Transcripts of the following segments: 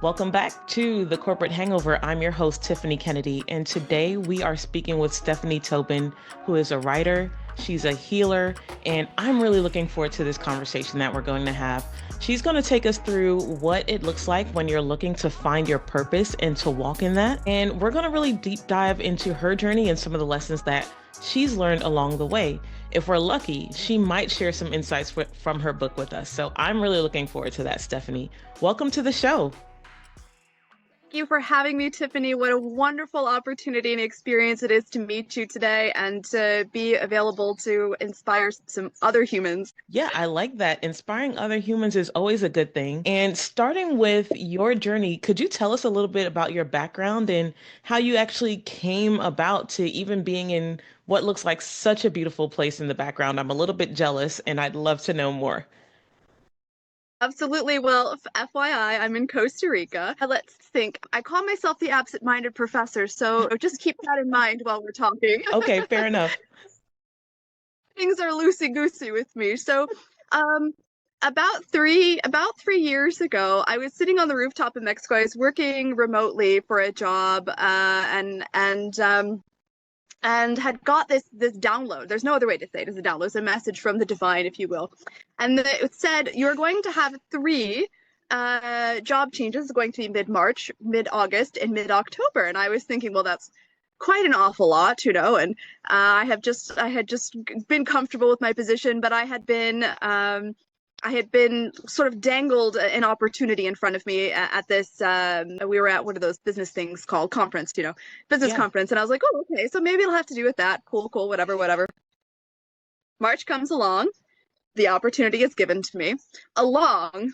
Welcome back to The Corporate Hangover. I'm your host, Tiffany Kennedy, and today we are speaking with Stephanie Tobin, who is a writer, she's a healer, and I'm really looking forward to this conversation that we're going to have. She's going to take us through what it looks like when you're looking to find your purpose and to walk in that. And we're going to really deep dive into her journey and some of the lessons that she's learned along the way. If we're lucky, she might share some insights from her book with us. So I'm really looking forward to that, Stephanie. Welcome to the show. Thank you for having me, Tiffany. What a wonderful opportunity and experience it is to meet you today and to be available to inspire some other humans. Yeah, I like that. Inspiring other humans is always a good thing. And starting with your journey, could you tell us a little bit about your background and how you actually came about to even being in what looks like such a beautiful place in the background? I'm a little bit jealous and I'd love to know more. Absolutely. Well, FYI, I'm in Costa Rica. Let's think. I call myself the absent-minded professor, so just keep that in mind while we're talking. Okay, fair enough. Things are loosey-goosey with me. So, about three years ago, I was sitting on the rooftop in Mexico. I was working remotely for a job, and had got this download. There's no other way to say it as a download. It's a message from the divine, if you will. And it said, you're going to have three job changes. It's going to be mid-March, mid-August, and mid-October. And I was thinking, well, that's quite an awful lot, and I had just been comfortable with my position, but I had been sort of dangled an opportunity in front of me at this, we were at one of those business things called conference, business conference. And I was like, oh, okay, so maybe it'll have to do with that. Cool, whatever. March comes along. The opportunity is given to me along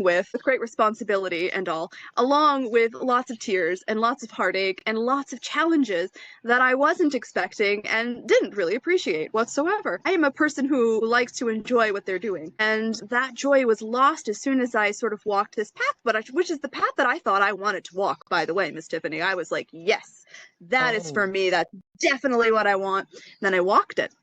with great responsibility and all, along with lots of tears and lots of heartache and lots of challenges that I wasn't expecting and didn't really appreciate whatsoever. I am a person who likes to enjoy what they're doing, and that joy was lost as soon as I sort of walked this path, which is the path that I thought I wanted to walk, by the way, Miss Tiffany. I was like, yes, that is for me. That's definitely what I want. And then I walked it.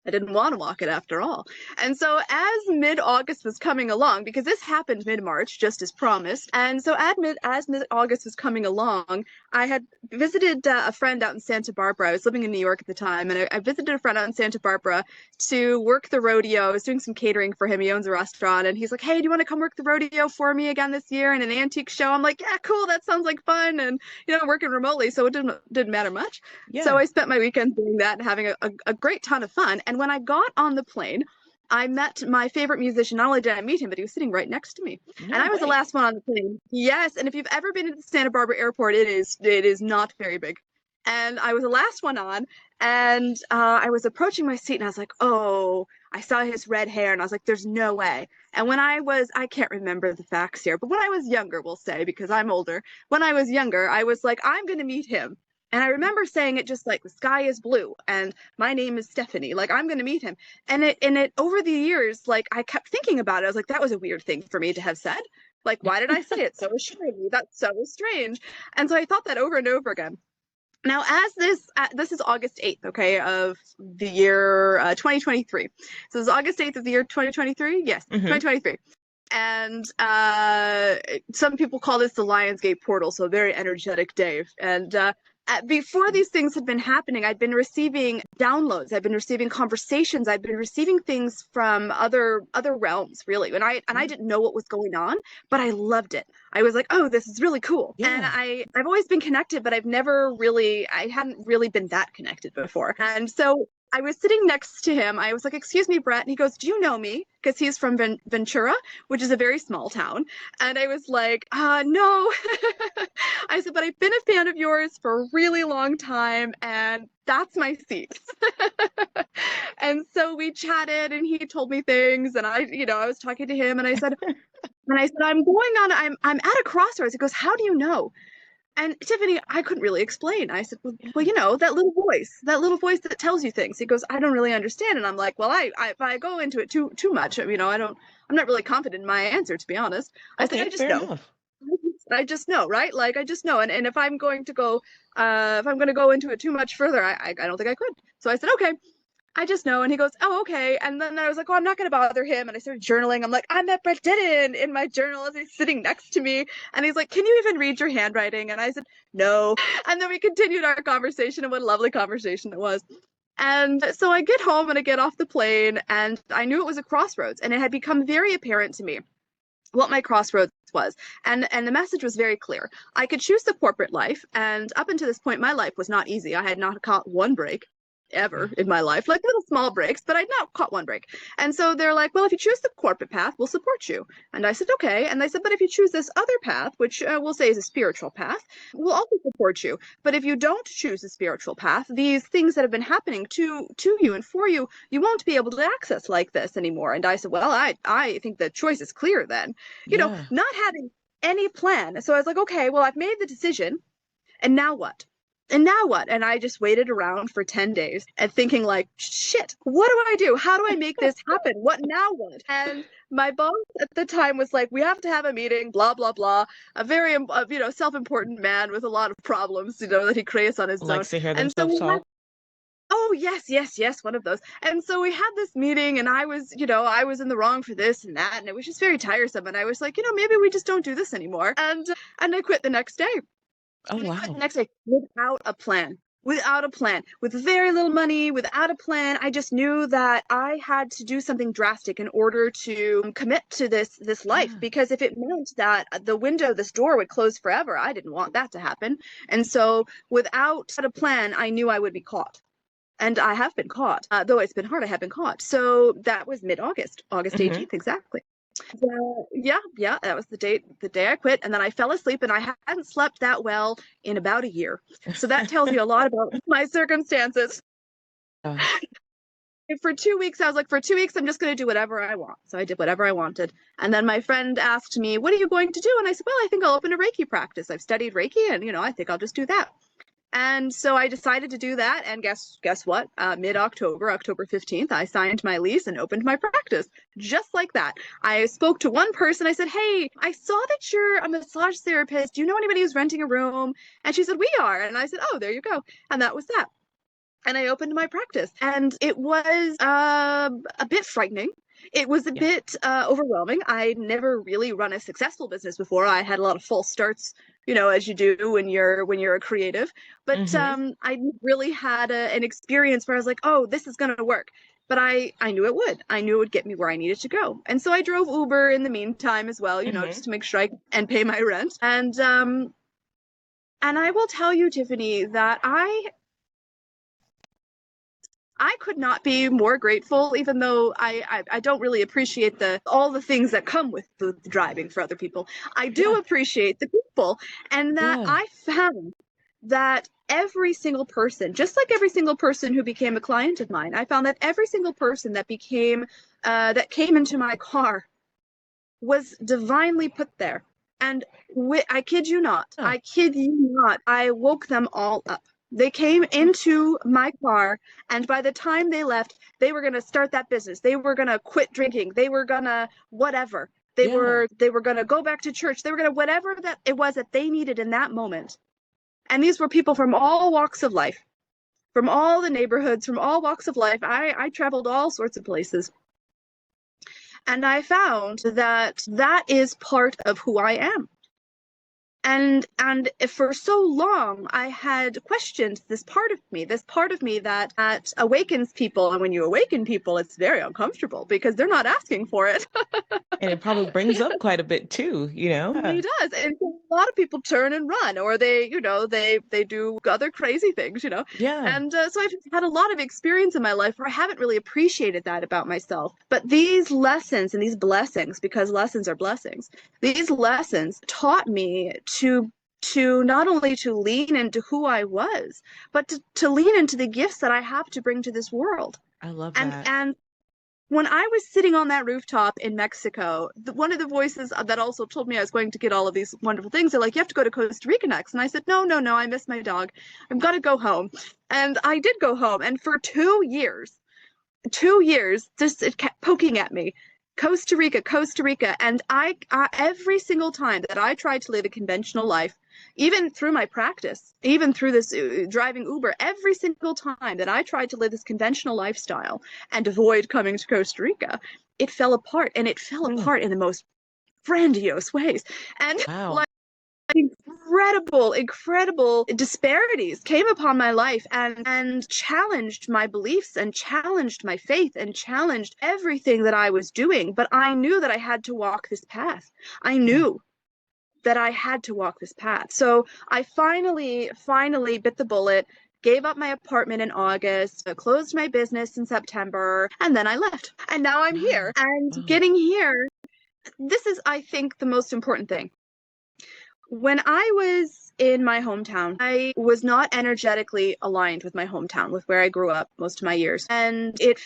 I didn't want to walk it after all. And so as mid-August was coming along, because this happened mid-March, just as promised, and so as mid-August was coming along, I had visited a friend out in Santa Barbara. I was living in New York at the time, and I visited a friend out in Santa Barbara to work the rodeo. I was doing some catering for him. He owns a restaurant, and he's like, hey, do you want to come work the rodeo for me again this year in an antique show? I'm like, yeah, cool, that sounds like fun. And, working remotely, so it didn't matter much. Yeah. So I spent my weekend doing that and having a great ton of fun. And when I got on the plane, I met my favorite musician. Not only did I meet him, but he was sitting right next to me. No and I was the last one on the plane. Yes, and if you've ever been to the Santa Barbara airport, it is not very big. And I was the last one on, and I was approaching my seat, and I was like, oh, I saw his red hair, and I was like, there's no way. And I can't remember the facts here, but when I was younger, we'll say, because I'm older, when I was younger, I was like, I'm going to meet him. And I remember saying it just like, the sky is blue and my name is Stephanie, like I'm going to meet him. And it over the years, like I kept thinking about it. I was like, that was a weird thing for me to have said. Like, why did I say it so assuredly? That's so strange. And so I thought that over and over again. Now, as this is August 8th, okay, of the year 2023. So this is August 8th of the year 2023. Yes, 2023. And some people call this the Lionsgate portal, so a very energetic day. And before these things had been happening, I'd been receiving downloads, I've been receiving conversations, I've been receiving things from other realms, really. And I didn't know what was going on, but I loved it. I was like, oh, this is really cool. Yeah. And I've always been connected, but I hadn't really been that connected before. And so I was sitting next to him. I was like, excuse me, Brett. And he goes, do you know me? Because he's from Ventura, which is a very small town. And I was like, no. I said, but I've been a fan of yours for a really long time. And that's my seat. And so we chatted and he told me things. And I was talking to him and I said, I'm at a crossroads. He goes, how do you know? And Tiffany, I couldn't really explain. I said, well, that little voice that tells you things. He goes, I don't really understand. And I'm like, well, if I go into it too much, I'm not really confident in my answer, to be honest. I said, I just know. Enough. I just know, right? Like, I just know. And if I'm going to go into it too much further, I don't think I could. So I said, okay. I just know. And he goes, oh, okay. And then I was like, oh, I'm not going to bother him. And I started journaling. I'm like, I met Brett Didden in my journal as he's sitting next to me. And he's like, can you even read your handwriting? And I said, no. And then we continued our conversation, and what a lovely conversation it was. And so I get home and I get off the plane, and I knew it was a crossroads, and it had become very apparent to me what my crossroads was. And the message was very clear. I could choose the corporate life, and up until this point, my life was not easy. I had not caught one break ever in my life, like little small breaks, but I'd not caught one break. And so they're like, well, if you choose the corporate path, we'll support you. And I said, okay. And they said, but if you choose this other path, which we'll say is a spiritual path, we'll also support you. But if you don't choose a spiritual path, these things that have been happening to you and for you, you won't be able to access like this anymore. And I said, well, I think the choice is clear then, Yeah. not having any plan. So I was like, okay, well, I've made the decision, and now what? And now what? And I just waited around for 10 days and thinking like, shit, what do I do? How do I make this happen? What now what? And my boss at the time was like, we have to have a meeting, blah, blah, blah. A very, self-important man with a lot of problems, that he creates on his own. Likes to hear And so themselves talk. oh, yes, one of those. And so we had this meeting, and I was in the wrong for this and that, and it was just very tiresome. And I was like, maybe we just don't do this anymore. And I quit the next day. Oh, And I quit wow. the next day without a plan. Without a plan, with very little money, without a plan. I just knew that I had to do something drastic in order to commit to this life. Yeah. Because if it meant that this door would close forever, I didn't want that to happen. And so without a plan, I knew I would be caught. And I have been caught, though it's been hard, I have been caught. So that was mid-August, August Hmm. 18th, exactly. Yeah, that was the day I quit. And then I fell asleep, and I hadn't slept that well in about a year. So that tells you a lot about my circumstances. Yeah. For 2 weeks, I was like, for 2 weeks, I'm just going to do whatever I want. So I did whatever I wanted. And then my friend asked me, what are you going to do? And I said, well, I think I'll open a Reiki practice. I've studied Reiki, and, I think I'll just do that. And so I decided to do that. And guess what? Mid-October, October 15th, I signed my lease and opened my practice. Just like that. I spoke to one person. I said, hey, I saw that you're a massage therapist. Do you know anybody who's renting a room? And she said, we are. And I said, oh, there you go. And that was that. And I opened my practice. And it was a bit frightening. It was a Yeah. bit overwhelming. I'd never really run a successful business before. I had a lot of false starts, as you do when you're a creative. But Hmm. I really had an experience where I was like, oh, this is going to work. But I knew it would. I knew it would get me where I needed to go. And so I drove Uber in the meantime as well, Hmm. just to make sure I and pay my rent. And I will tell you, Tiffany, that I could not be more grateful, even though I don't really appreciate all the things that come with the driving for other people. I do Yeah. appreciate the people, and that Yeah. I found that every single person, just like every single person who became a client of mine, I found that every single person that came into my car was divinely put there. And I kid you not, Huh. I kid you not, I woke them all up. They came into my car, and by the time they left, they were going to start that business. They were going to quit drinking. They were going to whatever. Yeah. They were going to go back to church. They were going to whatever that it was that they needed in that moment. And these were people from all walks of life, from all the neighborhoods, from all walks of life. I traveled all sorts of places. And I found that that is part of who I am. And for so long I had questioned this part of me that awakens people. And when you awaken people, it's very uncomfortable because they're not asking for it. And it probably brings up quite a bit too, He does. And so a lot of people turn and run, or they do other crazy things. Yeah. And so I've had a lot of experience in my life where I haven't really appreciated that about myself. But these lessons and these blessings, because lessons are blessings, these lessons taught me to not only to lean into who I was, but to lean into the gifts that I have to bring to this world. I love And that. and when I was sitting on that rooftop in Mexico, one of the voices that also told me I was going to get all of these wonderful things, they're like, you have to go to Costa Rica next. And I said, no, I miss my dog. I've got to go home. And I did go home. And for 2 years, just it kept poking at me. Costa Rica. And I every single time that I tried to live a conventional life, even through my practice, even through this driving Uber, every single time that I tried to live this conventional lifestyle and avoid coming to Costa Rica, it fell apart, and it fell Really? apart in the most grandiose ways. And Wow. like incredible disparities came upon my life and challenged my beliefs and challenged my faith and challenged everything that I was doing. But I knew that I had to walk this path. I Yeah. knew that I had to walk this path. So I finally bit the bullet, gave up my apartment in August, closed my business in September, and then I left. And now I'm Wow. here. And Wow. getting here, this is, I think, the most important thing. When I was in my hometown, I was not energetically aligned with my hometown, with where I grew up most of my years. And it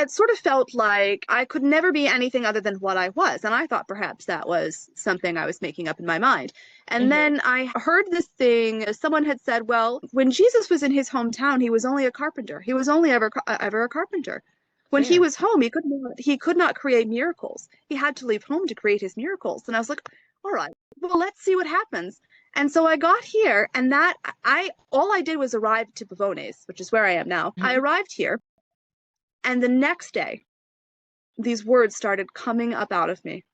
sort of felt like I could never be anything other than what I was. And I thought perhaps that was something I was making up in my mind. And Hmm. then I heard this thing, someone had said, well, when Jesus was in his hometown, he was only a carpenter. He was only ever a carpenter. When he Fair. was home, he could not create miracles. He had to leave home to create his miracles. And I was like, all right, well, let's see what happens. And so I got here, and that I all I did was arrive to Pavones, which is where I am now. I Hmm. arrived here, and the next day, these words started coming up out of me.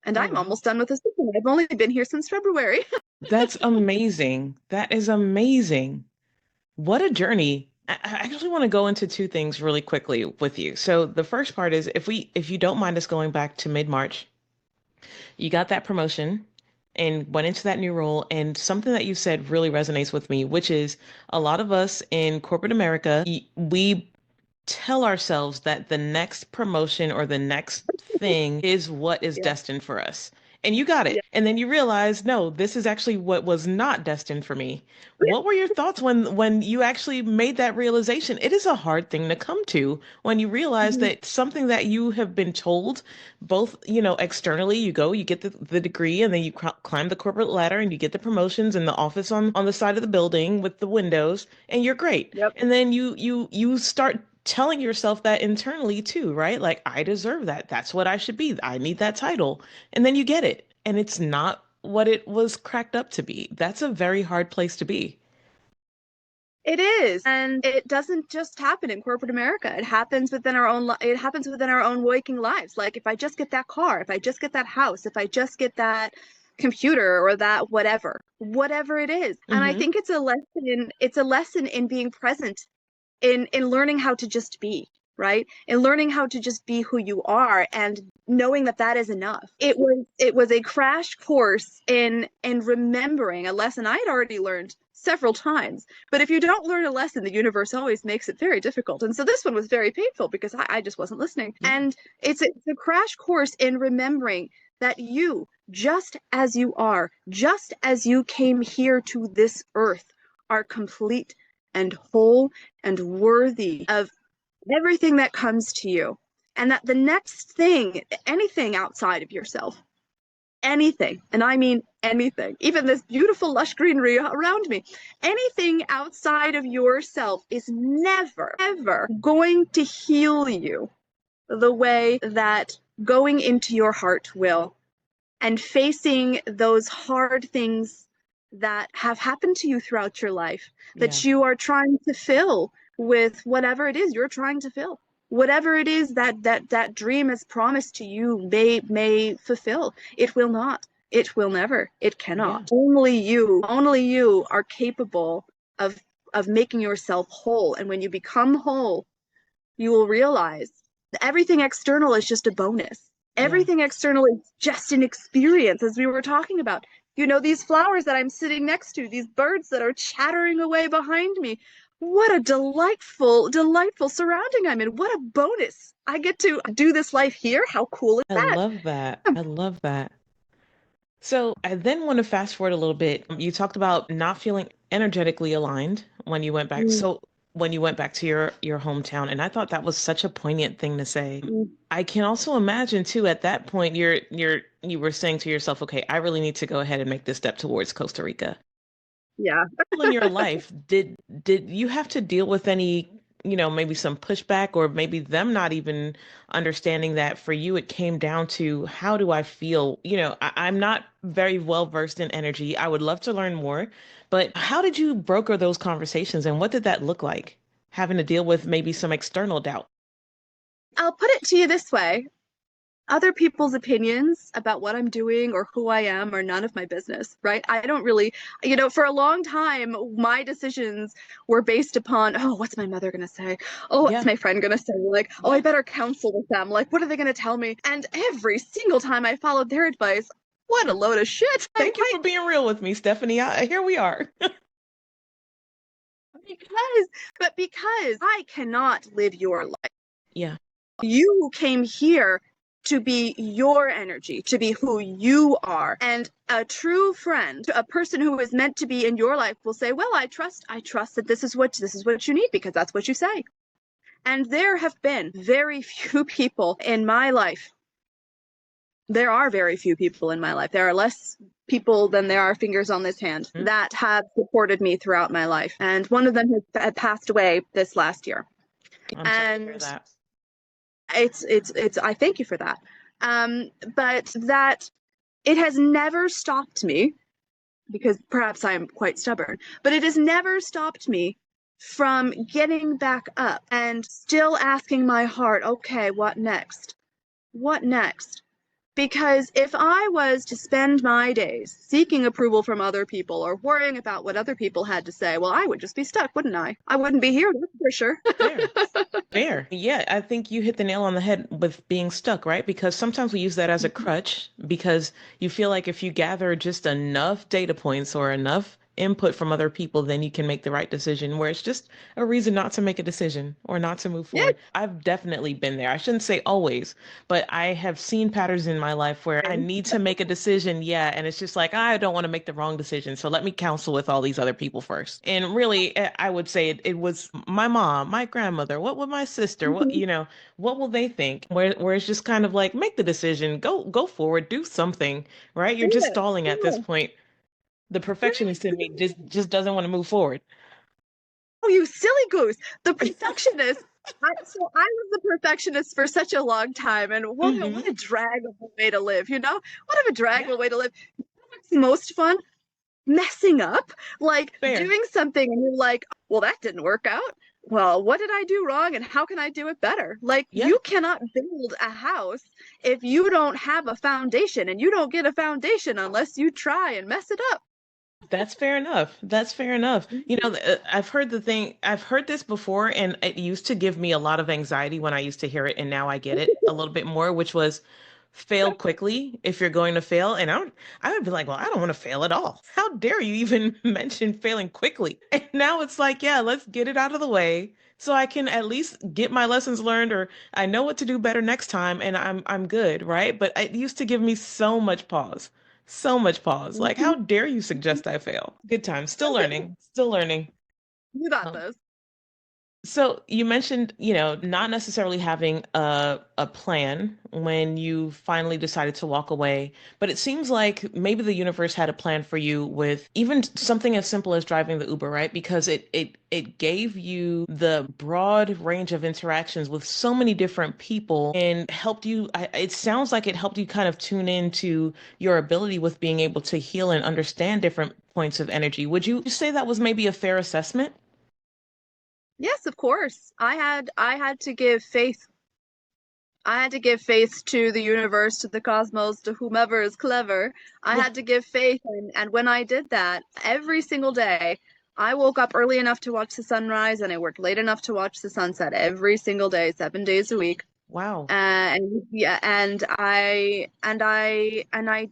And Oh, I'm wow. almost done with this season. I've only been here since February. That's amazing. That is amazing. What a journey. I actually want to go into two things really quickly with you. So the first part is if you don't mind us going back to mid-March, you got that promotion and went into that new role. And something that you said really resonates with me, which is a lot of us in corporate America, we tell ourselves that the next promotion or the next thing is what is Yeah. destined for us. And you got Yeah. it. And then you realize, no, this is actually what was not destined for me. What were your thoughts when you actually made that realization? It is a hard thing to come to when you realize Mhm. that something that you have been told, both, externally, you go, you get the degree, and then you climb the corporate ladder and you get the promotions in the office on the side of the building with the windows, and you're great. Yep. And then you start telling yourself that internally too, right? Like, I deserve that. That's what I should be. I need that title. And then you get it. And it's not what it was cracked up to be. That's a very hard place to be. It is, and it doesn't just happen in corporate America. It happens within our own. It happens within our own waking lives. Like if I just get that car, if I just get that house, if I just get that computer or that whatever it is. And I Mm-hmm. think it's a lesson in being present, in learning how to just be, right? In learning how to just be who you are and knowing that that is enough. It was a crash course in remembering a lesson I had already learned several times. But if you don't learn a lesson, the universe always makes it very difficult. And so this one was very painful because I just wasn't listening. Yeah. And it's a crash course in remembering that you, just as you are, just as you came here to this earth, are complete and whole and worthy of everything that comes to you. And that the next thing, anything outside of yourself, anything, and I mean anything, even this beautiful lush greenery around me, anything outside of yourself is never, ever going to heal you the way that going into your heart will, and facing those hard things that have happened to you throughout your life Yeah. that you are trying to fill with whatever it is you're trying to fill, whatever it is that dream has promised to you may fulfill. It will not, it will never, it Yeah. cannot. Only you are capable of making yourself whole. And when you become whole, you will realize that everything external is just a bonus. Yeah. Everything external is just an experience, as we were talking about. These flowers that I'm sitting next to, these birds that are chattering away behind me. What a delightful, delightful surrounding I'm in. What a bonus. I get to do this life here. How cool is I that? love that. I love that. So I then want to fast forward a little bit. You talked about not feeling energetically aligned when you went back. Mm, So when you went back to your hometown, and I thought that was such a poignant thing to say. mm, I can also imagine too, at that point, you were saying to yourself, okay, I really need to go ahead and make this step towards Costa Rica. yeah. In your life, did you have to deal with any maybe some pushback, or maybe them not even understanding that for you it came down to how do I feel? I'm not very well versed in energy. I would love to learn more, but how did you broker those conversations and what did that look like? Having to deal with maybe some external doubt. I'll put it to you this way. Other people's opinions about what I'm doing or who I am are none of my business, right? I don't really, for a long time, my decisions were based upon, oh, what's my mother going to say? Oh, what's Yeah. my friend going to say? Like, oh, I Yeah. better counsel with them. Like, what are they going to tell me? And every single time I followed their advice, what a load of shit. Thank you for being real with me, Stephanie. Here we are. because, because I cannot live your life. Yeah. You came here to be your energy, to be who you are. And a true friend, a person who is meant to be in your life will say, well, I trust that this is what you need because that's what you say. And there have been very few people in my life. There are very few people in my life. There are less people than there are fingers on this hand Mhm. that have supported me throughout my life. And one of them has passed away this last year. I'm sorry to hear And that. it's I thank you for that. But that it has never stopped me, because perhaps I am quite stubborn, but it has never stopped me from getting back up and still asking my heart, okay, what next? What next? Because if I was to spend my days seeking approval from other people or worrying about what other people had to say, well, I would just be stuck, wouldn't I? I wouldn't be here, that's for sure. Fair. Fair. Yeah, I think you hit the nail on the head with being stuck, right? Because sometimes we use that as a crutch because you feel like if you gather just enough data points or enough input from other people, then you can make the right decision, where it's just a reason not to make a decision or not to move Yeah. forward. I've definitely been there. I shouldn't say always, but I have seen patterns in my life where I need to make a decision. Yeah. And it's just like, I don't want to make the wrong decision. So let me counsel with all these other people first. And really, I would say it was my mom, my grandmother, what would my sister, what will they think? Where it's just kind of like, make the decision, go forward, do something, right? You're just Yeah. stalling at this Yeah. point. The perfectionist in me just doesn't want to move forward. Oh, you silly goose. The perfectionist. I was the perfectionist for such a long time, and what Hmm. a drag of a way to live, you know? What a drag Yeah, of a way to live. What's most fun? Messing up. Like fair. doing something and you're like, well, that didn't work out. Well, what did I do wrong and how can I do it better? Like, Yeah. you cannot build a house if you don't have a foundation, and you don't get a foundation unless you try and mess it up. That's fair enough. That's fair enough. I've heard this before, and it used to give me a lot of anxiety when I used to hear it, and now I get it a little bit more, which was fail quickly if you're going to fail. And I would be like, well, I don't want to fail at all. How dare you even mention failing quickly? And now it's like, yeah, let's get it out of the way so I can at least get my lessons learned, or I know what to do better next time, and I'm good, right? But it used to give me so much pause. So much pause. Like, how dare you suggest I fail? Good time. Still learning. Still learning. You got Um, this. so you mentioned, not necessarily having a plan when you finally decided to walk away, but it seems like maybe the universe had a plan for you with even something as simple as driving the Uber, right? Because it gave you the broad range of interactions with so many different people and helped you. It sounds like it helped you kind of tune into your ability with being able to heal and understand different points of energy. Would you say that was maybe a fair assessment? Yes, of course. I had to give faith. I had to give faith to the universe, to the cosmos, to whomever is clever. I Yeah. had to give faith, and when I did that, every single day, I woke up early enough to watch the sunrise, and I worked late enough to watch the sunset every single day, 7 days a week. Wow. And yeah, and I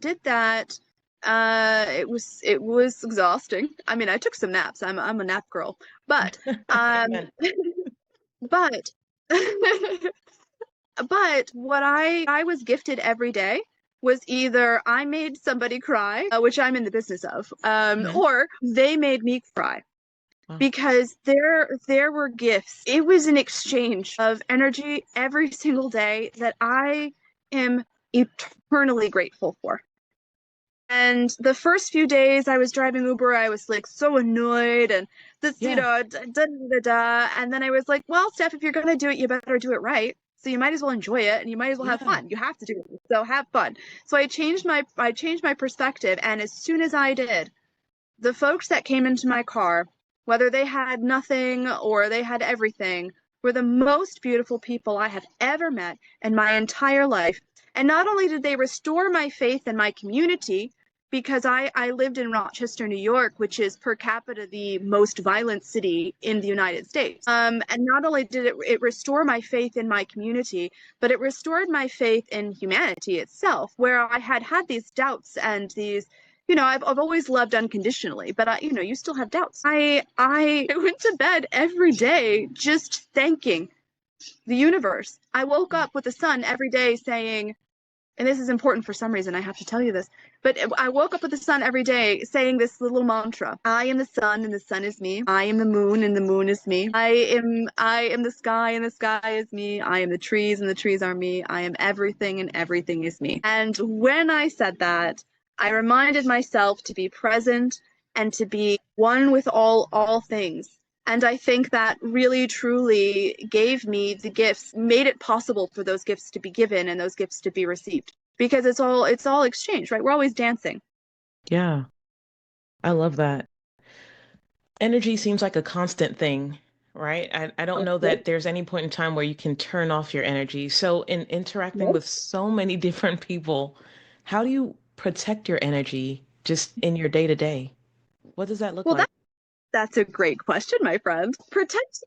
did that. It was exhausting. I mean, I took some naps. I'm a nap girl, but um, Amen. but but what I was gifted every day was either I made somebody cry, which I'm in the business of, Mhm. or they made me cry, Wow. because there were gifts. It was an exchange of energy every single day that I am eternally grateful for. And the first few days I was driving Uber, I was like so annoyed and This, Yeah. and then I was like, well, Steph, if you're gonna do it, you better do it right. So you might as well enjoy it and you might as well have Yeah. fun. You have to do it. So have fun. So I changed my perspective, and as soon as I did, the folks that came into my car, whether they had nothing or they had everything, were the most beautiful people I have ever met in my entire life. And not only did they restore my faith in my community, because I lived in Rochester, New York, which is per capita the most violent city in the United States. And not only did it restore my faith in my community, but it restored my faith in humanity itself, where I had these doubts and these, I've always loved unconditionally, but you still have doubts. I went to bed every day just thanking the universe. I woke up with the sun every day saying, and this is important for some reason, I have to tell you this, but I woke up with the sun every day saying this little mantra: I am the sun and the sun is me. I am the moon and the moon is me. I am the sky and the sky is me. I am the trees and the trees are me. I am everything and everything is me. And when I said that, I reminded myself to be present and to be one with all things. And I think that really truly gave me the gifts, made it possible for those gifts to be given and those gifts to be received. Because it's all exchange, right? We're always dancing. Yeah. I love that. Energy seems like a constant thing, right? I don't know Yep. that there's any point in time where you can turn off your energy. So, in interacting Yep. with so many different people, how do you protect your energy just in your day to day? What does that look Well, like? that's a great question, my friend. Protecting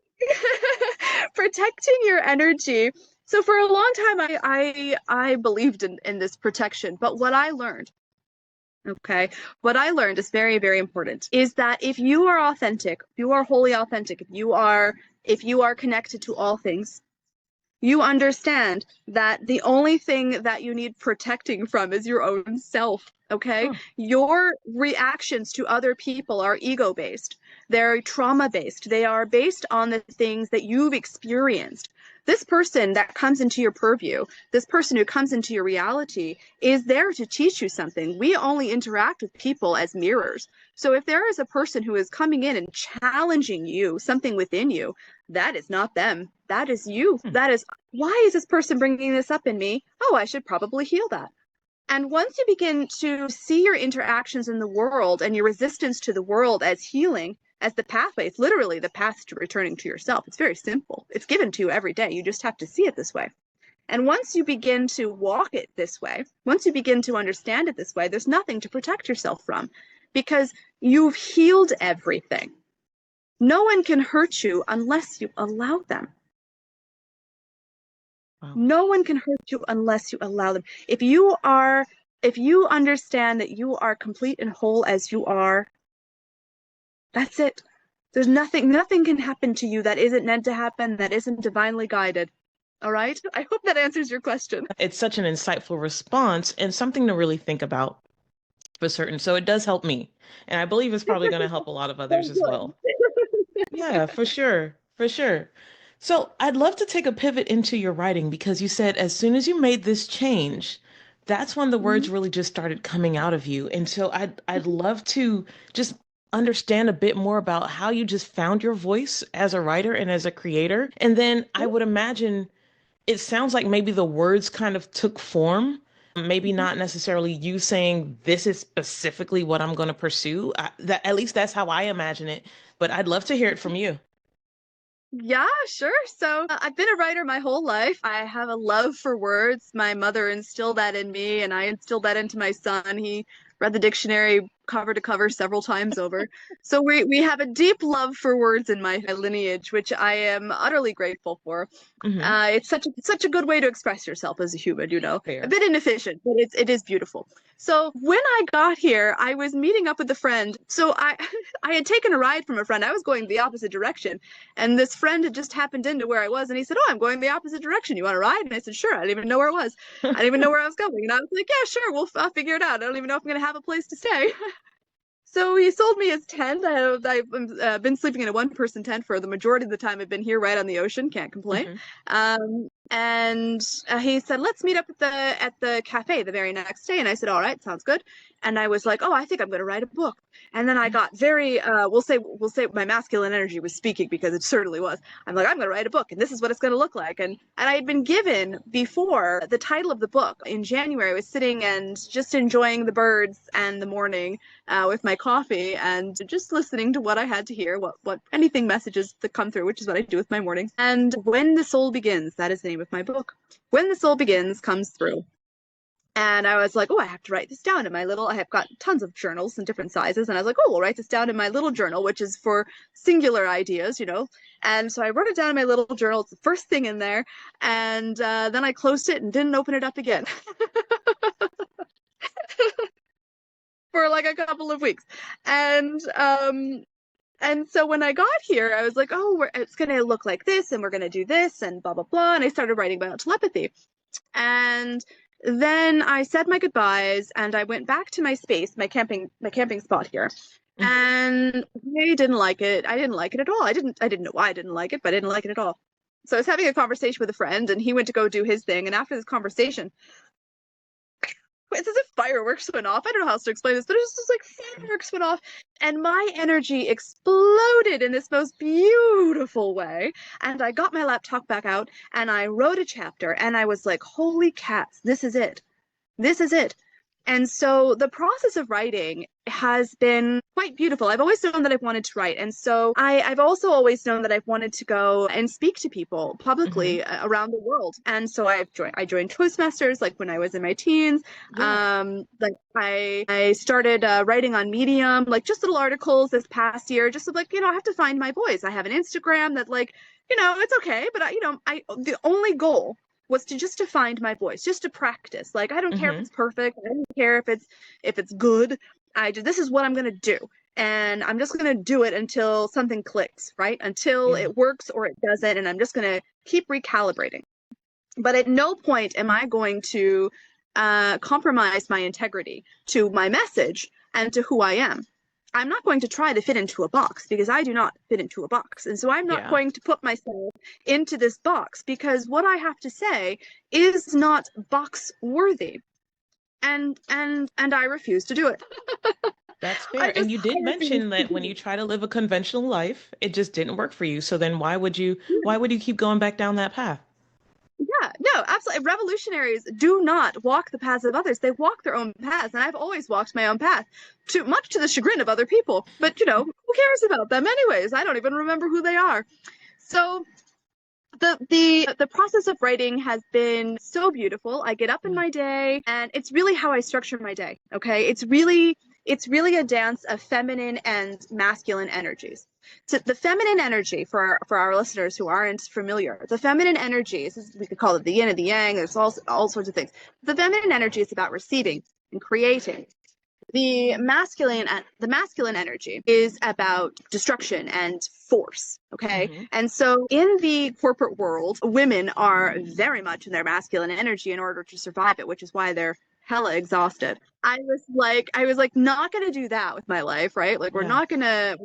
your energy. So for a long time, I believed in this protection, but okay, what I learned is very, very important, is that if you are authentic, if you are wholly authentic, if you are connected to all things, you understand that the only thing that you need protecting from is your own self. Okay? Huh. Your reactions to other people are ego based, they're trauma based, they are based on the things that you've experienced. This person that comes into your purview, this person who comes into your reality, is there to teach you something. We only interact with people as mirrors. So if there is a person who is coming in and challenging you, something within you, that is not them. That is you. Hmm. That is, why is this person bringing this up in me? Oh, I should probably heal that. And once you begin to see your interactions in the world and your resistance to the world as healing, as the pathway, it's literally the path to returning to yourself. It's very simple. It's given to you every day. You just have to see it this way. And once you begin to walk it this way, once you begin to understand it this way, there's nothing to protect yourself from because you've healed everything. No one can hurt you unless you allow them. Wow. No one can hurt you unless you allow them. If you understand that you are complete and whole as you are, that's it. There's nothing can happen to you that isn't meant to happen, that isn't divinely guided. All right? I hope that answers your question. It's such an insightful response and something to really think about for certain. So, it does help me. And I believe it's probably going to help a lot of others Oh, as well. good. Yeah, for sure. For sure. So I'd love to take a pivot into your writing because you said as soon as you made this change, that's when the words Mhm. really just started coming out of you. And so I'd love to just understand a bit more about how you just found your voice as a writer and as a creator. And then I would imagine it sounds like maybe the words kind of took form. Maybe not necessarily you saying this is specifically what I'm going to pursue. That at least that's how I imagine it. But I'd love to hear it from you. Yeah, sure. So I've been a writer my whole life. I have a love for words. My mother instilled that in me, and I instilled that into my son. He read the dictionary cover to cover several times over. So we have a deep love for words in my lineage, which I am utterly grateful for. Hmm. It's such a good way to express yourself as a human, A Fair. bit inefficient, but it is beautiful. So when I got here, I was meeting up with a friend. So I I had taken a ride from a friend. I was going the opposite direction, and this friend had just happened into where I was, and he said, "Oh, I'm going the opposite direction. You want to ride?" And I said, "Sure." I didn't even know where it was. I didn't even know where I was going, and I was like, "Yeah, sure. I'll figure it out. I don't even know if I'm gonna have a place to stay." So he sold me his tent. I've been sleeping in a one-person tent for the majority of the time I've been here, right on the ocean. Can't complain. Hmm. And he said, "Let's meet up at the cafe the very next day." And I said, "All right, sounds good." and I was like, oh, I think I'm going to write a book. And then I got very, we'll say my masculine energy was speaking, because it certainly was. I'm like, I'm going to write a book, and this is what it's going to look like. And I had been given before the title of the book in January. I was sitting and just enjoying the birds and the morning with my coffee and just listening to what I had to hear, what anything messages that come through, which is what I do with my mornings. And When the Soul Begins, that is the name of my book. When the Soul Begins comes through. And I was like, oh, I have to write this down in my little, I have got tons of journals in different sizes. And I was like, oh, we'll write this down in my little journal, which is for singular ideas, you know. And so I wrote it down in my little journal. It's the first thing in there. And then I closed it and didn't open it up again for like a couple of weeks. And so when I got here, I was like, oh, it's going to look like this, and we're going to do this, and blah, blah, blah. And I started writing about telepathy. And then I said my goodbyes, and I went back to my space, my camping spot here. And I didn't like it. I didn't like it at all. I didn't know why I didn't like it, but I didn't like it at all. So I was having a conversation with a friend, and he went to go do his thing. And after this conversation, it's as if fireworks went off. I don't know how else to explain this, but it's just like fireworks went off, and my energy exploded in this most beautiful way. And I got my laptop back out, and I wrote a chapter, and I was like, holy cats, this is it. This is it. And so the process of writing has been quite beautiful. I've always known that I've wanted to write. And so I've also always known that I've wanted to go and speak to people publicly around the world. And so I joined Toastmasters like when I was in my teens. Like I started writing on Medium, like just little articles this past year, just like, I have to find my voice. I have an Instagram that like, it's okay. But the only goal was to find my voice, just to practice. Like, I don't care if it's perfect. I don't care if it's good. This is what I'm going to do. And I'm just going to do it until something clicks, right? Until it works or it doesn't. And I'm just going to keep recalibrating. But at no point am I going to compromise my integrity to my message and to who I am. I'm not going to try to fit into a box, because I do not fit into a box. And so I'm not going to put myself into this box, because what I have to say is not box worthy. And I refuse to do it. That's fair. And you did mention that when you try to live a conventional life, it just didn't work for you. So then why would you keep going back down that path? Yeah, no, absolutely. Revolutionaries do not walk the paths of others. They walk their own paths. And I've always walked my own path, much to the chagrin of other people. But, who cares about them anyways? I don't even remember who they are. So the process of writing has been so beautiful. I get up in my day, and it's really how I structure my day. Okay. It's really a dance of feminine and masculine energies. So the feminine energy, for our listeners who aren't familiar, the feminine energy we could call it the yin and the yang. There's all sorts of things. The feminine energy is about receiving and creating. The masculine energy is about destruction and force. Okay. And so in the corporate world, women are very much in their masculine energy in order to survive it, which is why they're hella exhausted. I was like, not gonna do that with my life, right? Like, we're not gonna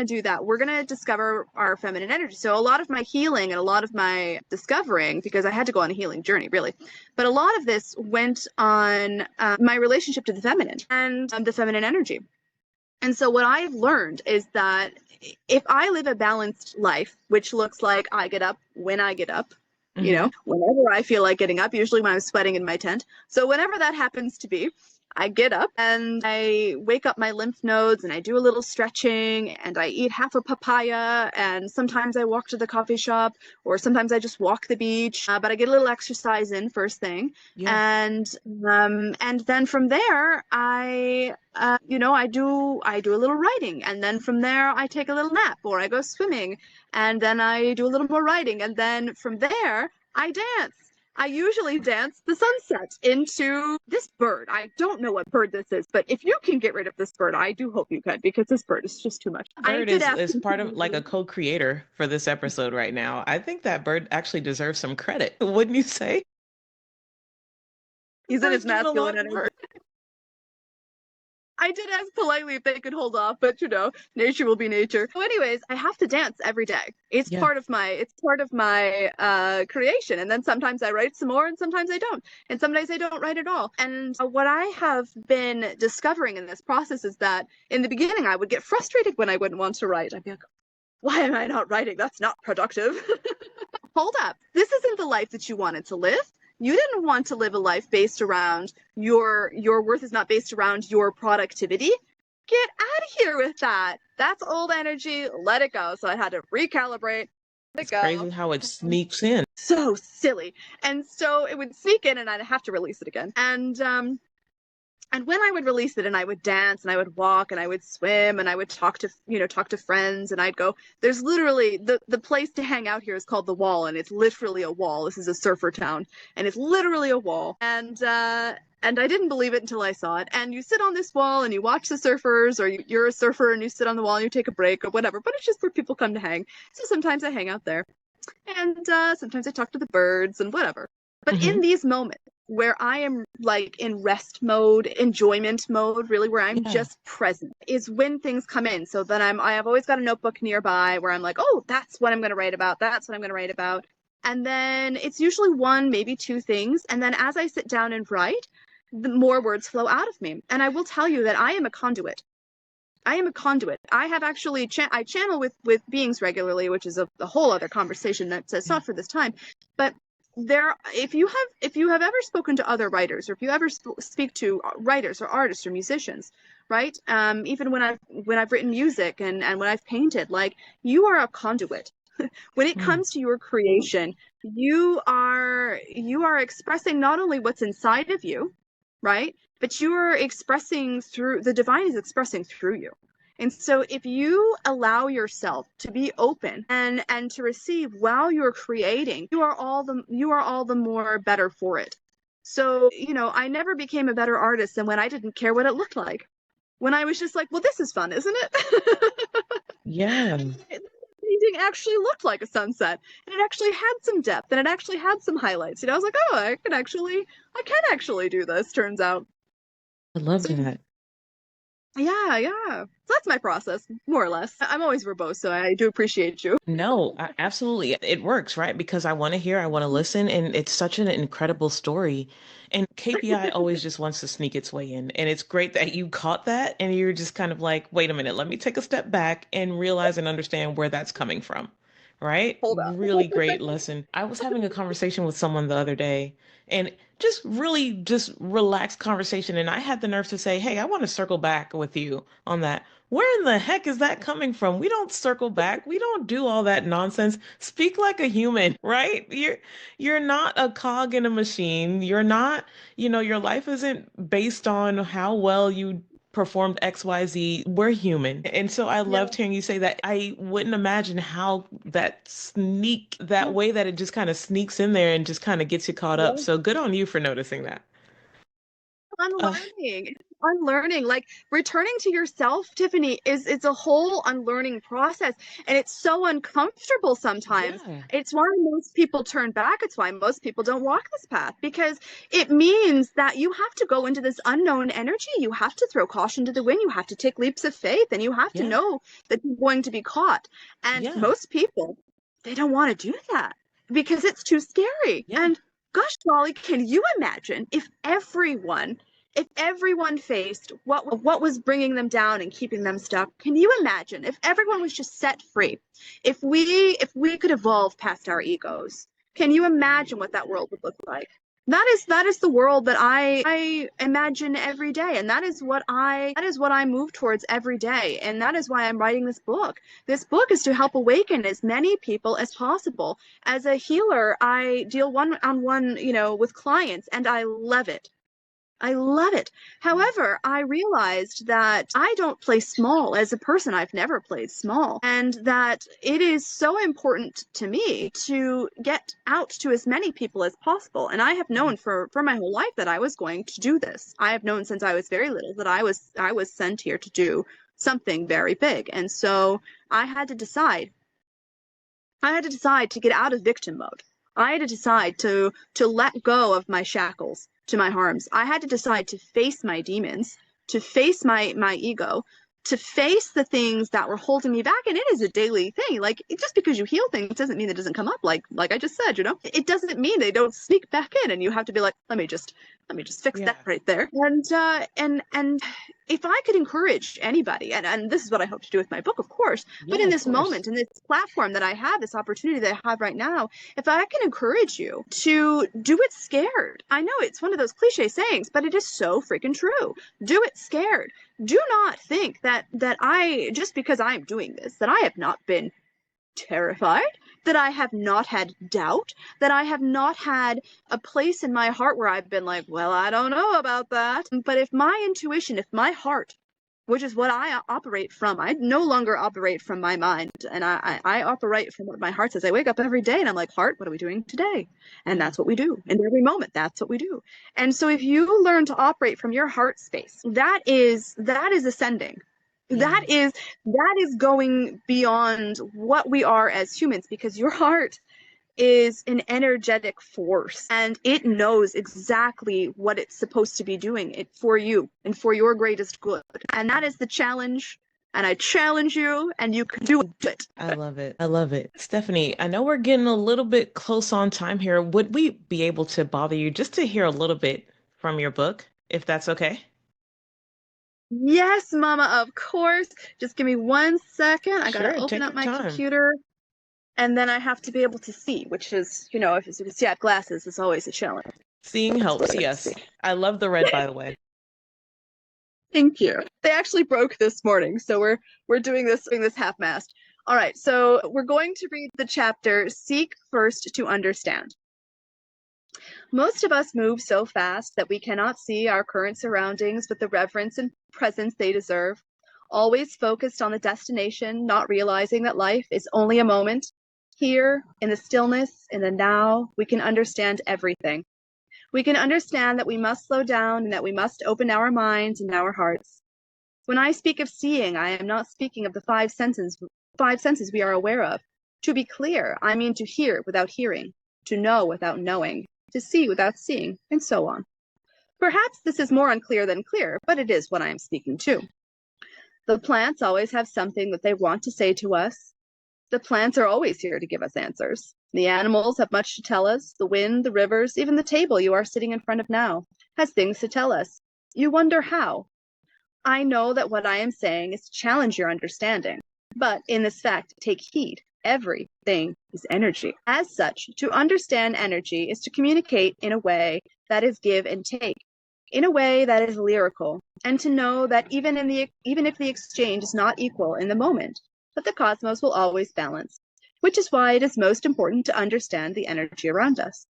do that. We're gonna discover our feminine energy. So a lot of my healing and a lot of my discovering, because I had to go on a healing journey, really, but a lot of this went on my relationship to the feminine and the feminine energy. And so what I've learned is that if I live a balanced life, which looks like I get up when I get up, whenever I feel like getting up, usually when I'm sweating in my tent. So whenever that happens to be, I get up and I wake up my lymph nodes, and I do a little stretching, and I eat half a papaya, and sometimes I walk to the coffee shop, or sometimes I just walk the beach, but I get a little exercise in first thing. And then from there I do a little writing, and then from there I take a little nap, or I go swimming, and then I do a little more writing, and then from there I dance. I usually dance the sunset into this bird. I don't know what bird this is, but if you can get rid of this bird, I do hope you can, because this bird is just too much. Bird is part of like a co-creator for this episode right now. I think that bird actually deserves some credit, wouldn't you say? He's in his masculine energy. I did ask politely if they could hold off, but nature will be nature. So anyways, I have to dance every day. Yeah. It's part of my creation. And then sometimes I write some more and sometimes I don't. And some days I don't write at all. And what I have been discovering in this process is that in the beginning I would get frustrated when I wouldn't want to write. I'd be like, why am I not writing? That's not productive. Hold up. This isn't the life that you wanted to live. You didn't want to live a life based around your worth is not based around your productivity. Get out of here with that. That's old energy. Let it go. So I had to recalibrate. Let it It's go. crazy how it sneaks in. So silly. And so it would sneak in and I'd have to release it again. And when I would release it and I would dance and I would walk and I would swim and I would talk to friends and I'd go, there's literally the place to hang out here is called the Wall, and it's literally a wall. This is a surfer town and it's literally a wall. And I didn't believe it until I saw it. And you sit on this wall and you watch the surfers, or you're a surfer and you sit on the wall and you take a break or whatever, but it's just where people come to hang. So sometimes I hang out there and sometimes I talk to the birds and whatever. But in these moments where I am like in rest mode, enjoyment mode, really where I'm just present, is when things come in. So then I have always got a notebook nearby where I'm like, oh, that's what I'm going to write about. That's what I'm going to write about. And then it's usually one, maybe two things. And then as I sit down and write, the more words flow out of me. And I will tell you that I am a conduit. I am a conduit. I have actually I channel with beings regularly, which is a whole other conversation that's not for this time. But if you have ever spoken to other writers, or if you ever speak to writers or artists or musicians, right? Even when I've written music and when I've painted, like, you are a conduit. When it comes to your creation, you are expressing not only what's inside of you, right? But you are expressing through the divine is expressing through you. And so if you allow yourself to be open and to receive while you're creating, you are all the more better for it. So, I never became a better artist than when I didn't care what it looked like. When I was just like, well, this is fun, isn't it? Yeah. Painting actually looked like a sunset, and it actually had some depth, and it actually had some highlights. I was like, oh, I can actually do this, turns out. I love So that. yeah. So that's my process, more or less. I'm always verbose, so I do appreciate you. No, absolutely. It works, right? Because I want to hear, I want to listen, and it's such an incredible story. And KPI always just wants to sneak its way in. And it's great that you caught that and you're just kind of like, wait a minute, let me take a step back and realize and understand where that's coming from. Right? Hold up. Really great lesson. I was having a conversation with someone the other day, and just really just relaxed conversation. And I had the nerve to say, hey, I want to circle back with you on that. Where in the heck is that coming from? We don't circle back. We don't do all that nonsense. Speak like a human, right? You're not a cog in a machine. You're not, your life isn't based on how well you performed XYZ. We're human. And so I Yeah. loved hearing you say that. I wouldn't imagine how that way that it just kind of sneaks in there and just kind of gets you caught up. Yeah. So good on you for noticing that. Uh, Unlearning. Unlearning. Like, returning to yourself, Tiffany, it's a whole unlearning process. And it's so uncomfortable sometimes. yeah. It's why most people turn back. It's why most people don't walk this path, because it means that you have to go into this unknown energy. You have to throw caution to the wind. You have to take leaps of faith, and you have to Yeah. know that you're going to be caught. And Yeah. most people, they don't want to do that because it's too scary. Yeah. And gosh, Molly, can you imagine if everyone faced what was bringing them down and keeping them stuck? Can you imagine if everyone was just set free? If we could evolve past our egos, can you imagine what that world would look like? That is the world that I imagine every day, and that is what I move towards every day, and that is why I'm writing this book. This book is to help awaken as many people as possible. As a healer, I deal one-on-one, with clients, and I love it. I love it. However, I realized that I don't play small. As a person, I've never played small. And that it is so important to me to get out to as many people as possible. And I have known for my whole life that I was going to do this. I have known since I was very little that I was sent here to do something very big. And so I had to decide. I had to decide to get out of victim mode. I had to decide to let go of my shackles to my harms. I had to decide to face my demons, to face my ego, to face the things that were holding me back. And it is a daily thing. Like, just because you heal things doesn't mean it doesn't come up. Like I just said, it doesn't mean they don't sneak back in, and you have to be like, let me just fix Yeah. that right there. And if I could encourage anybody, and this is what I hope to do with my book, of course, Yeah, but in of this course. moment, in this platform that I have, this opportunity that I have right now, if I can encourage you to do it scared. I know it's one of those cliche sayings, but it is so freaking true. Do it scared. Do not think that I, just because I'm doing this, that I have not been terrified, that I have not had doubt, that I have not had a place in my heart where I've been like, well, I don't know about that. But if my intuition, if my heart, which is what I operate from, I no longer operate from my mind, and I operate from what my heart says. I wake up every day and I'm like, heart, what are we doing today? And that's what we do. In every moment, that's what we do. And so if you learn to operate from your heart space, that is ascending. Yeah. That is going beyond what we are as humans, because your heart is an energetic force, and it knows exactly what it's supposed to be doing it for you and for your greatest good. And that is the challenge. And I challenge you, and you can do it. I love it. I love it. Stephanie, I know we're getting a little bit close on time here. Would we be able to bother you just to hear a little bit from your book, if that's okay? Yes, Mama, of course. Just give me 1 second. I gotta Sure, open take up your my time. computer, and then I have to be able to see, which is, if you can see, I have glasses. It's always a challenge. Seeing helps, Let's see. yes. I love the red, by the way. Thank you. They actually broke this morning, so we're doing this half-mast. All right, so we're going to read the chapter Seek First to Understand. Most of us move so fast that we cannot see our current surroundings with the reverence and presence they deserve, always focused on the destination, not realizing that life is only a moment. Here, in the stillness, in the now, we can understand everything. We can understand that we must slow down and that we must open our minds and our hearts. When I speak of seeing, I am not speaking of the five senses we are aware of. To be clear, I mean to hear without hearing, to know without knowing, to see without seeing, and so on. Perhaps this is more unclear than clear, but it is what I am speaking to. The plants always have something that they want to say to us. The plants are always here to give us answers. The animals have much to tell us. The wind, the rivers, even the table you are sitting in front of now has things to tell us. You wonder how. I know that what I am saying is to challenge your understanding, but in this fact, take heed. Everything is energy. As such, to understand energy is to communicate in a way that is give and take, in a way that is lyrical, and to know that even if the exchange is not equal in the moment, that the cosmos will always balance, which is why it is most important to understand the energy around us,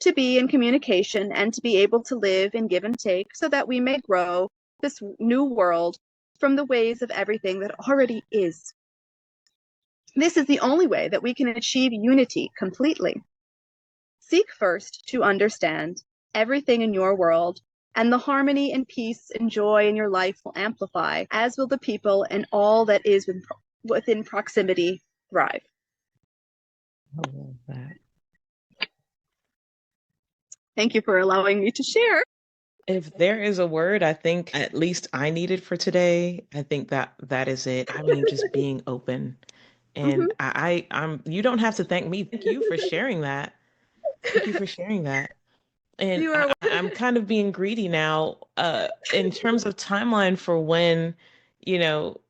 to be in communication and to be able to live in give and take so that we may grow this new world from the ways of everything that already is. This is the only way that we can achieve unity completely. Seek first to understand everything in your world, and the harmony and peace and joy in your life will amplify, as will the people and all that is within proximity thrive. I love that. Thank you for allowing me to share. If there is a word I think at least I needed for today, I think that that is it. I mean, just being open. Mhm. And I'm you don't have to thank me. Thank you for sharing that. Thank you for sharing that. And You are. I'm kind of being greedy now, in terms of timeline for when,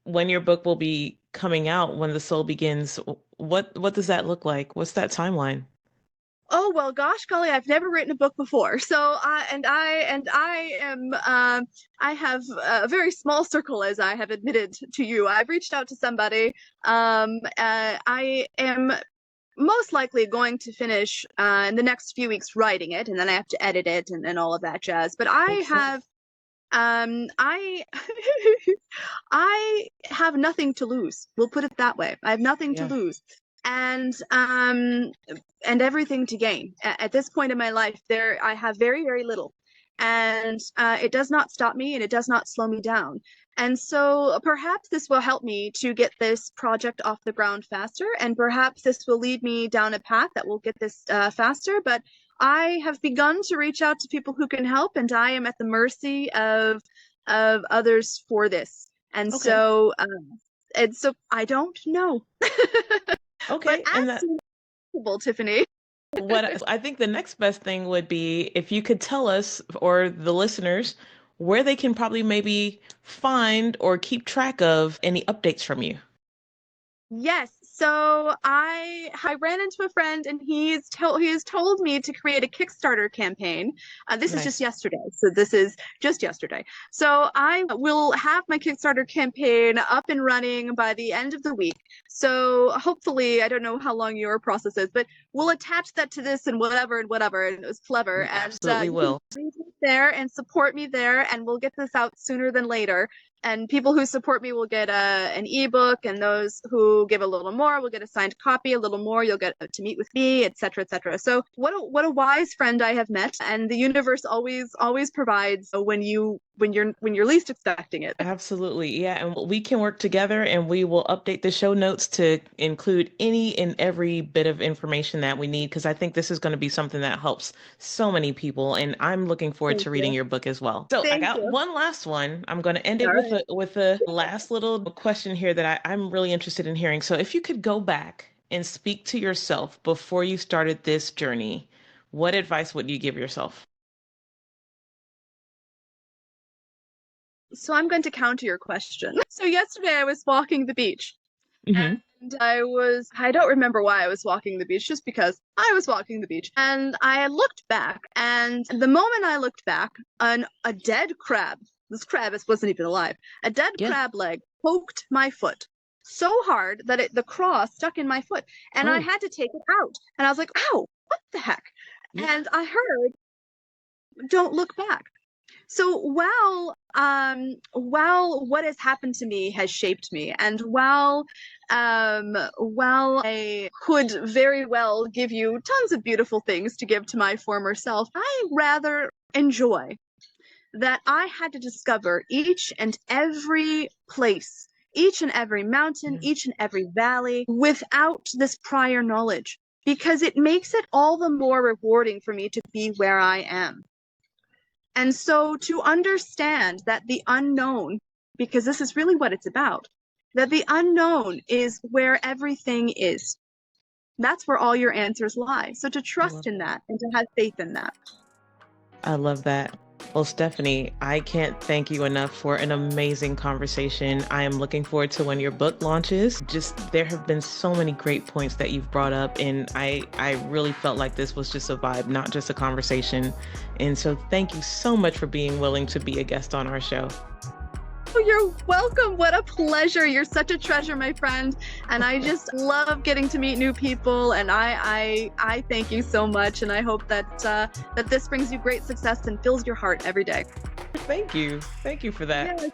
when your book will be coming out, when the soul begins. What does that look like? What's that timeline? Oh well, gosh golly, I've never written a book before. So I am I have a very small circle, as I have admitted to you. I've reached out to somebody. I am most likely going to finish in the next few weeks writing it, and then I have to edit it and all of that jazz. But I Makes sense. have I I have nothing to lose. We'll put it that way. I have nothing to Yeah. lose. And everything to gain. At this point in my life, there I have very, very little. And it does not stop me and it does not slow me down. And so perhaps this will help me to get this project off the ground faster, and perhaps this will lead me down a path that will get this faster. But I have begun to reach out to people who can help, and I am at the mercy of of others for this. And Okay. so I don't know. But Okay. And as that soon as possible, Tiffany. what I think the next best thing would be if you could tell us or the listeners where they can probably maybe find or keep track of any updates from you. Yes. So I ran into a friend and he has told me to create a Kickstarter campaign. This is just Nice. yesterday. So this is just yesterday. So I will have my Kickstarter campaign up and running by the end of the week. So hopefully, I don't know how long your process is, but we'll attach that to this and whatever and whatever. And it was clever. We And absolutely you can will. read it there and support me there, and we'll get this out sooner than later. And people who support me will get an ebook, and those who give a little more will get a signed copy. A little more, you'll get to meet with me, etc., etc. So what a wise friend I have met, and the universe always provides when you're least expecting it. Absolutely. Yeah. And we can work together and we will update the show notes to include any and every bit of information that we need because I think this is going to be something that helps so many people. And I'm looking forward Thank to reading you. your book as well. So I Thank got you. one last one. I'm going to end All it with right. a last little question here that I'm really interested in hearing. So if you could go back and speak to yourself before you started this journey, what advice would you give yourself? So I'm going to counter your question. So yesterday I was walking the beach. Hmm. And I don't remember why I was walking the beach, just because I was walking the beach. And I looked back, and the moment I looked back, a dead crab, this crab wasn't even alive, a dead Yeah. crab leg poked my foot so hard that the claw stuck in my foot, and I Oh, had to take it out. And I was like, ow, what the heck? yeah. And I heard, don't look back. So while what has happened to me has shaped me, and while I could very well give you tons of beautiful things to give to my former self, I rather enjoy that I had to discover each and every place, each and every mountain, Yeah. each and every valley without this prior knowledge, because it makes it all the more rewarding for me to be where I am. And so to understand that the unknown, because this is really what it's about, that the unknown is where everything is. That's where all your answers lie. So to I trust love in that. that and to have faith in that. I love that. Well, Stephanie, I can't thank you enough for an amazing conversation. I am looking forward to when your book launches. Just there have been so many great points that you've brought up, and I really felt like this was just a vibe, not just a conversation. And so thank you so much for being willing to be a guest on our show. Oh, you're welcome. What a pleasure. You're such a treasure, my friend. And I just love getting to meet new people. And I thank you so much. And I hope that this brings you great success and fills your heart every day. Thank you. Thank you for that. Yes.